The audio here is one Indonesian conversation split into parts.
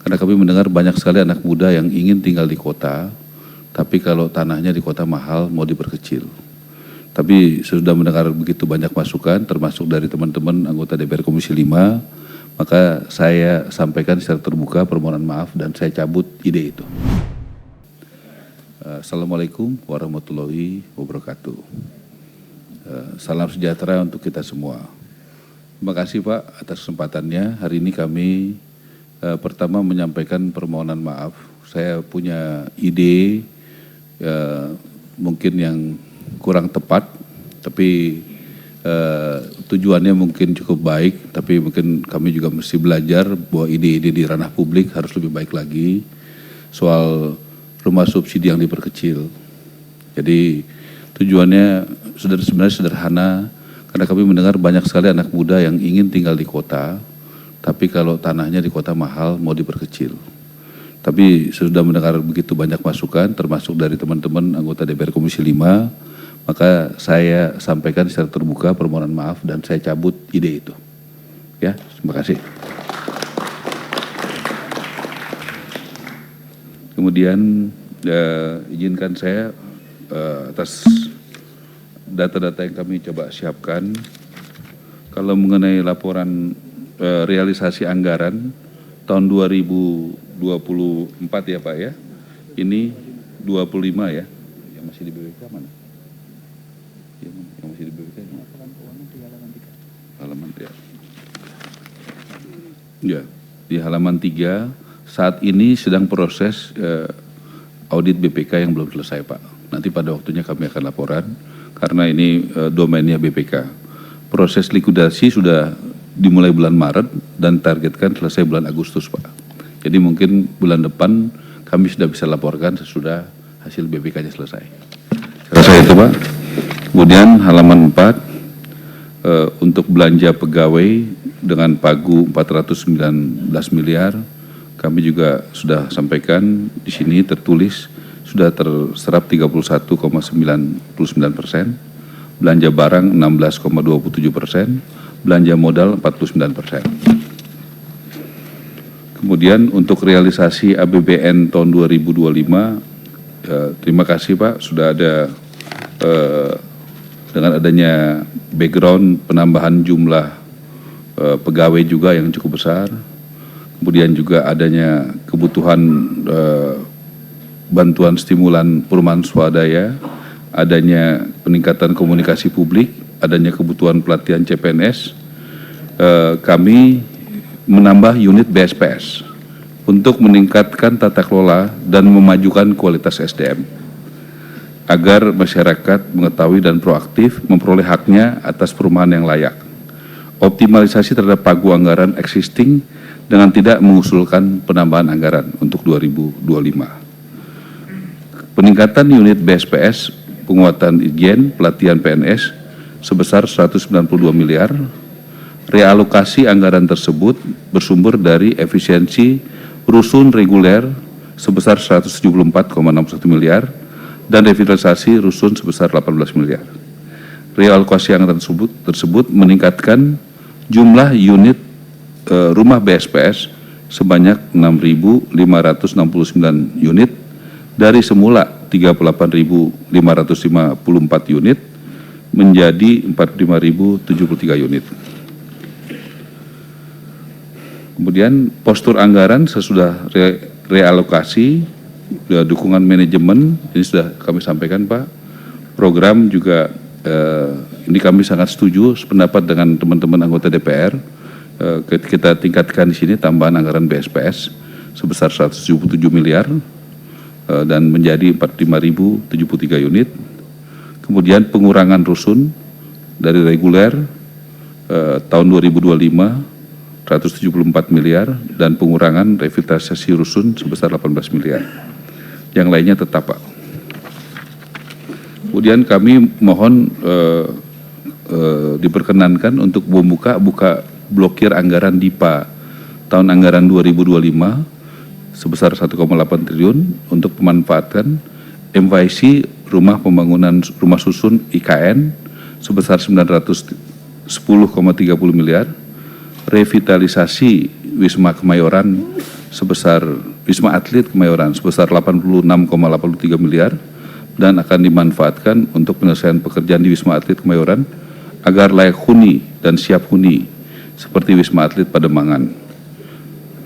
Karena kami mendengar banyak sekali anak muda yang ingin tinggal di kota, tapi kalau tanahnya di kota mahal mau diperkecil. Tapi sudah mendengar begitu banyak masukan, termasuk dari teman-teman anggota DPR Komisi 5, maka saya sampaikan secara terbuka permohonan maaf dan saya cabut ide itu. Assalamualaikum warahmatullahi wabarakatuh. Salam sejahtera untuk kita semua. Terima kasih Pak atas kesempatannya. Hari ini kami pertama menyampaikan permohonan maaf. Saya punya ide mungkin yang kurang tepat, tapi tujuannya mungkin cukup baik, tapi mungkin kami juga mesti belajar bahwa ide-ide di ranah publik harus lebih baik lagi soal rumah subsidi yang diperkecil. Jadi tujuannya sebenarnya sederhana, karena kami mendengar banyak sekali anak muda yang ingin tinggal di kota, tapi kalau tanahnya di kota mahal mau diperkecil. Tapi sudah mendengar begitu banyak masukan, termasuk dari teman-teman anggota DPR Komisi 5, maka saya sampaikan secara terbuka permohonan maaf dan saya cabut ide itu. Ya, terima kasih. Kemudian izinkan saya atas data-data yang kami coba siapkan, kalau mengenai laporan realisasi anggaran tahun 2024 ya Pak ya, ini 25 ya, yang masih di BPK mana? Yang masih di BPK ini? Halaman 3. Ya, di halaman 3 saat ini sedang proses audit BPK yang belum selesai Pak. Nanti pada waktunya kami akan laporan, karena ini domainnya BPK. Proses likuidasi sudah dimulai bulan Maret dan targetkan selesai bulan Agustus Pak. Jadi mungkin bulan depan kami sudah bisa laporkan sesudah hasil BPK-nya selesai. Selesai itu Pak. Kemudian halaman 4 untuk belanja pegawai dengan pagu 419 miliar, kami juga sudah sampaikan di sini tertulis sudah terserap 31,99%, belanja barang 16,27%, belanja modal 49%. Kemudian untuk realisasi APBN tahun 2025, terima kasih Pak, sudah ada dengan adanya background penambahan jumlah pegawai juga yang cukup besar, kemudian juga adanya kebutuhan bantuan stimulan perumahan swadaya, adanya peningkatan komunikasi publik, adanya kebutuhan pelatihan CPNS, kami menambah unit BSPS untuk meningkatkan tata kelola dan memajukan kualitas SDM agar masyarakat mengetahui dan proaktif memperoleh haknya atas perumahan yang layak. Optimalisasi terhadap pagu anggaran existing dengan tidak mengusulkan penambahan anggaran untuk 2025. Peningkatan unit BSPS, penguatan IGN, pelatihan PNS sebesar 192 miliar. Realokasi anggaran tersebut bersumber dari efisiensi rusun reguler sebesar 174,61 miliar dan revitalisasi rusun sebesar 18 miliar. Realokasi anggaran tersebut meningkatkan jumlah unit rumah BSPS sebanyak 6.569 unit dari semula 38.554 unit menjadi 45.073 unit. Kemudian postur anggaran sesudah realokasi, dukungan manajemen, ini sudah kami sampaikan Pak. Program juga ini kami sangat setuju, sependapat dengan teman-teman anggota DPR. Kita tingkatkan di sini tambahan anggaran BSPS sebesar 177 miliar dan menjadi 45.073 unit. Kemudian pengurangan rusun dari reguler tahun 2025 174 miliar dan pengurangan revitalisasi rusun sebesar 18 miliar. Yang lainnya tetap Pak. Kemudian kami mohon diperkenankan untuk buka blokir anggaran DIPA tahun anggaran 2025 sebesar 1,8 triliun untuk pemanfaatan MYC rumah pembangunan rumah susun IKN sebesar 910,30 miliar, revitalisasi Wisma Kemayoran sebesar Wisma Atlet Kemayoran sebesar 86,83 miliar dan akan dimanfaatkan untuk penyelesaian pekerjaan di Wisma Atlet Kemayoran agar layak huni dan siap huni seperti Wisma Atlet Pademangan.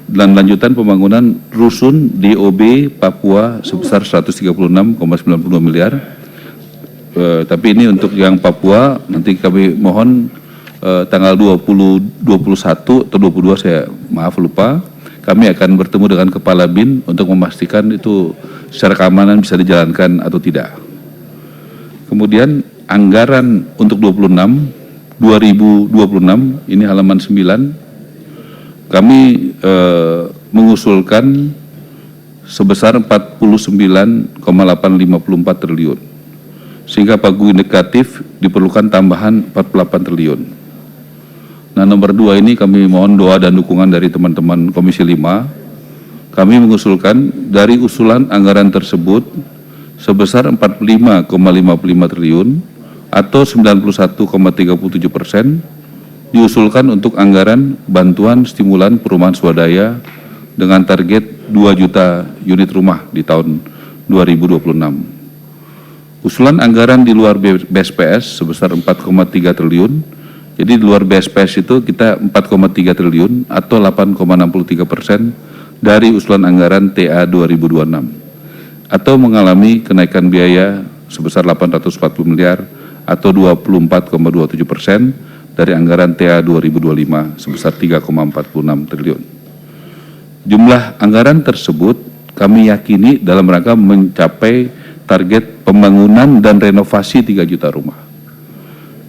Dan lanjutan pembangunan rusun DOB Papua sebesar 136,92 miliar. Tapi ini untuk yang Papua nanti kami mohon tanggal 21 atau 22 saya maaf lupa, kami akan bertemu dengan Kepala BIN untuk memastikan itu secara keamanan bisa dijalankan atau tidak. Kemudian anggaran untuk 2026 ini halaman 9, kami mengusulkan sebesar 49,854 triliun. Sehingga pagu indikatif diperlukan tambahan 48 triliun. Nah, nomor 2 ini kami mohon doa dan dukungan dari teman-teman Komisi 5. Kami mengusulkan dari usulan anggaran tersebut sebesar 45,55 triliun atau 91,37% diusulkan untuk anggaran bantuan stimulan perumahan swadaya dengan target 2 juta unit rumah di tahun 2026. Usulan anggaran di luar BSPS sebesar 4,3 triliun. Jadi di luar BSPS itu kita 4,3 triliun atau 8,63% dari usulan anggaran TA 2026. Atau mengalami kenaikan biaya sebesar 840 miliar atau 24,27% dari anggaran TA 2025 sebesar 3,46 triliun. Jumlah anggaran tersebut kami yakini dalam rangka mencapai target pembangunan dan renovasi 3 juta rumah.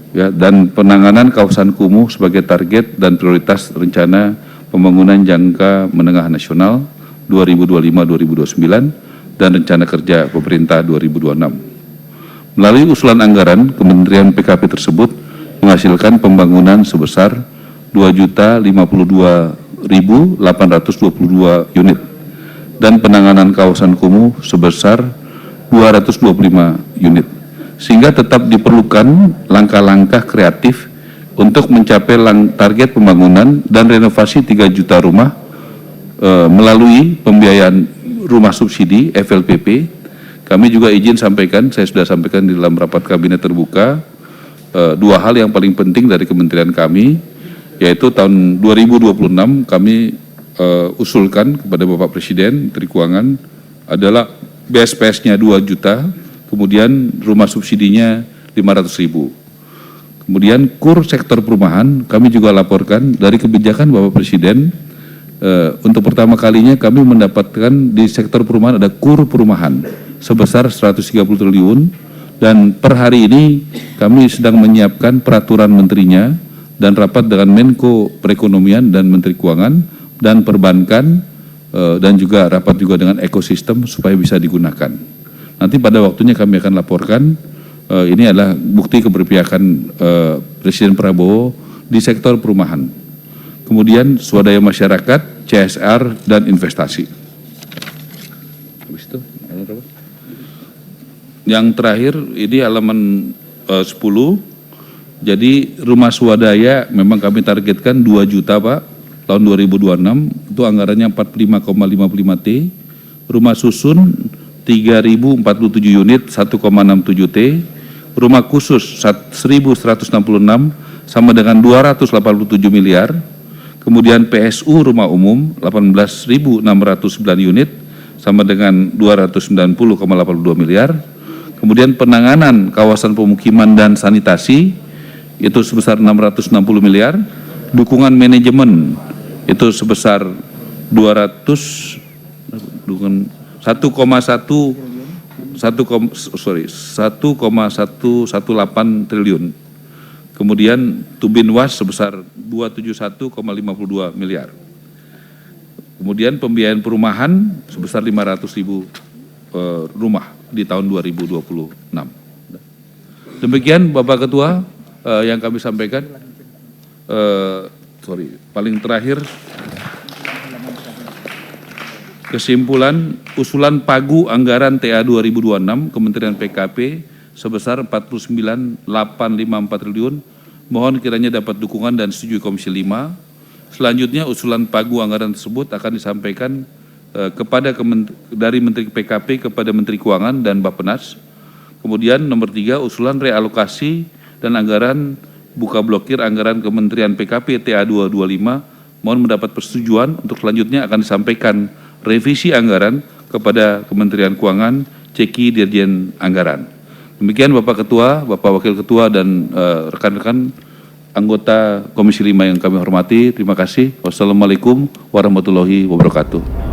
Ya, dan penanganan kawasan kumuh sebagai target dan prioritas rencana pembangunan jangka menengah nasional 2025-2029 dan rencana kerja pemerintah 2026. Melalui usulan anggaran, Kementerian PKP tersebut menghasilkan pembangunan sebesar 2.052.822 unit dan penanganan kawasan kumuh sebesar 225 unit. Sehingga tetap diperlukan langkah-langkah kreatif untuk mencapai target pembangunan dan renovasi 3 juta rumah melalui pembiayaan rumah subsidi FLPP. Kami juga izin sampaikan, saya sudah sampaikan di dalam rapat kabinet terbuka, 2 hal yang paling penting dari kementerian kami, yaitu tahun 2026 kami usulkan kepada Bapak Presiden, Menteri Keuangan, adalah BSPS-nya 2 juta, kemudian rumah subsidinya 500.000. Kemudian KUR sektor perumahan kami juga laporkan dari kebijakan Bapak Presiden, untuk pertama kalinya kami mendapatkan di sektor perumahan ada KUR perumahan sebesar 130 triliun dan per hari ini kami sedang menyiapkan peraturan menterinya dan rapat dengan Menko Perekonomian dan Menteri Keuangan dan perbankan dan juga rapat juga dengan ekosistem supaya bisa digunakan. Nanti pada waktunya kami akan laporkan, ini adalah bukti keberpihakan Presiden Prabowo di sektor perumahan. Kemudian swadaya masyarakat, CSR, dan investasi. Habis itu, yang terakhir ini halaman 10, jadi rumah swadaya memang kami targetkan 2 juta Pak, tahun 2026, itu anggarannya 45,55 T, rumah susun 3.047 unit 1,67 T, rumah khusus 1.166 sama dengan 287 miliar, kemudian PSU rumah umum 18.609 unit sama dengan 290,82 miliar, kemudian penanganan kawasan pemukiman dan sanitasi itu sebesar 660 miliar, dukungan manajemen itu sebesar 1,118 triliun. Kemudian Tubinwas sebesar 271,52 miliar. Kemudian pembiayaan perumahan sebesar 500.000 rumah di tahun 2026. Demikian Bapak Ketua yang kami sampaikan. Paling terakhir, kesimpulan usulan pagu anggaran TA 2026 Kementerian PKP sebesar 49.854 triliun mohon kiranya dapat dukungan dan setujui Komisi 5 Selanjutnya usulan pagu anggaran tersebut akan disampaikan dari Menteri PKP kepada Menteri Keuangan dan Bappenas. Kemudian nomor 3, usulan realokasi dan anggaran buka blokir anggaran Kementerian PKP TA 225 mohon mendapat persetujuan untuk selanjutnya akan disampaikan revisi anggaran kepada Kementerian Keuangan, Ceki Dirjen Anggaran. Demikian Bapak Ketua, Bapak Wakil Ketua dan rekan-rekan anggota Komisi 5 yang kami hormati. Terima kasih. Wassalamualaikum warahmatullahi wabarakatuh.